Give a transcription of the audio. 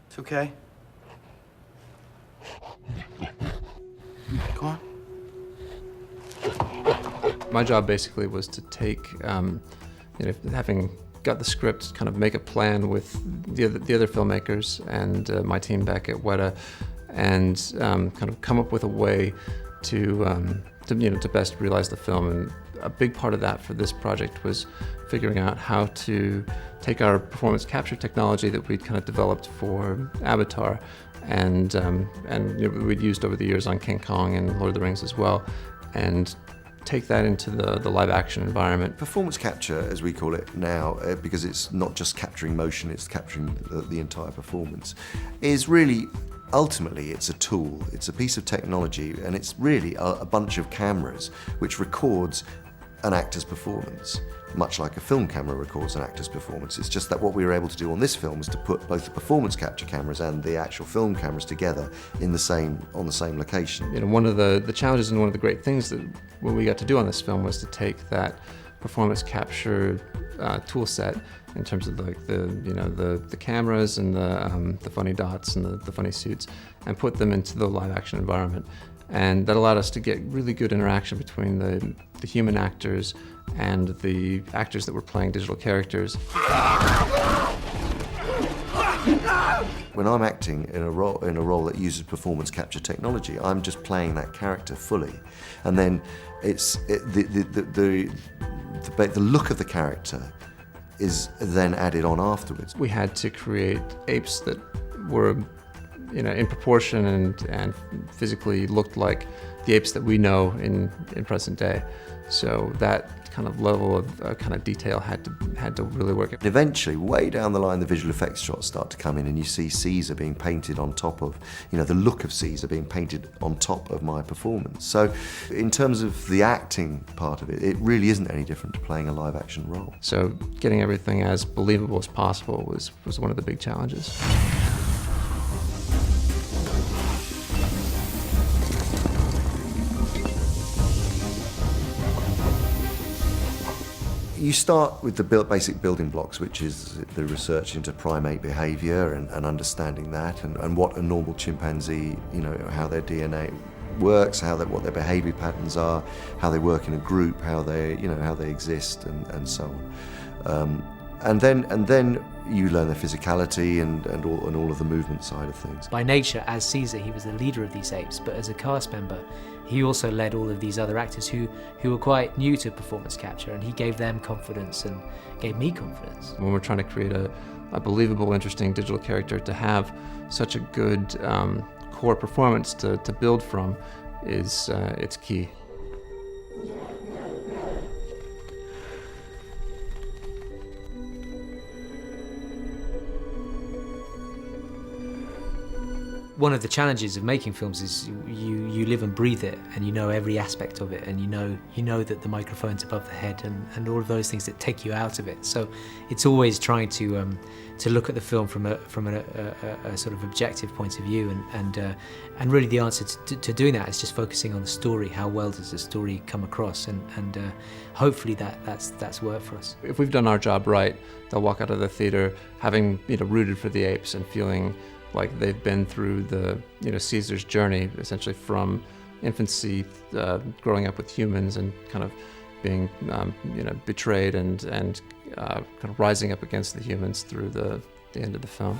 It's okay. Go on. My job basically was to take, having got the script, kind of make a plan with the other filmmakers and my team back at Weta, and kind of come up with a way to best realize the film. And a big part of that for this project was figuring out how to take our performance capture technology that we'd kind of developed for Avatar, and we'd used over the years on King Kong and Lord of the Rings as well, and take that into the live action environment. Performance capture, as we call it now, because it's not just capturing motion, it's capturing the entire performance, is really, ultimately, it's a tool, it's a piece of technology, and it's really a bunch of cameras which records an actor's performance, much like a film camera records an actor's performance. It's just that what we were able to do on this film was to put both the performance capture cameras and the actual film cameras together on the same location. One of the challenges and one of the great things that what we got to do on this film was to take that performance capture tool set in terms of the cameras and the funny dots and the funny suits, and put them into the live action environment. And that allowed us to get really good interaction between the human actors and the actors that were playing digital characters. When I'm acting in a role that uses performance capture technology, I'm just playing that character fully, and then the look of the character is then added on afterwards. We had to create apes that were in proportion and physically looked like the apes that we know in present day. So that kind of level of kind of detail had to really work. And eventually, way down the line, the visual effects shots start to come in, and you see Caesar being painted on top of, the look of Caesar being painted on top of my performance. So in terms of the acting part of it, it really isn't any different to playing a live action role. So getting everything as believable as possible was one of the big challenges. You start with the basic building blocks, which is the research into primate behaviour and understanding that, and what a normal chimpanzee, how their DNA works, what their behaviour patterns are, how they work in a group, how they exist, and so on. And then you learn their physicality and all of the movement side of things. By nature, as Caesar, he was the leader of these apes, but as a cast member, he also led all of these other actors who were quite new to performance capture, and he gave them confidence and gave me confidence. When we're trying to create a believable, interesting digital character, to have such a good core performance to build from it's key. One of the challenges of making films is you live and breathe it, and you know every aspect of it, and you know that the microphone's above the head, and all of those things that take you out of it. So it's always trying to look at the film from a sort of objective point of view, and really the answer to doing that is just focusing on the story. How well does the story come across, and hopefully that's worked for us. If we've done our job right, they'll walk out of the theater having rooted for the apes and feeling like they've been through Caesar's journey, essentially from infancy, growing up with humans and kind of being betrayed and kind of rising up against the humans through the end of the film.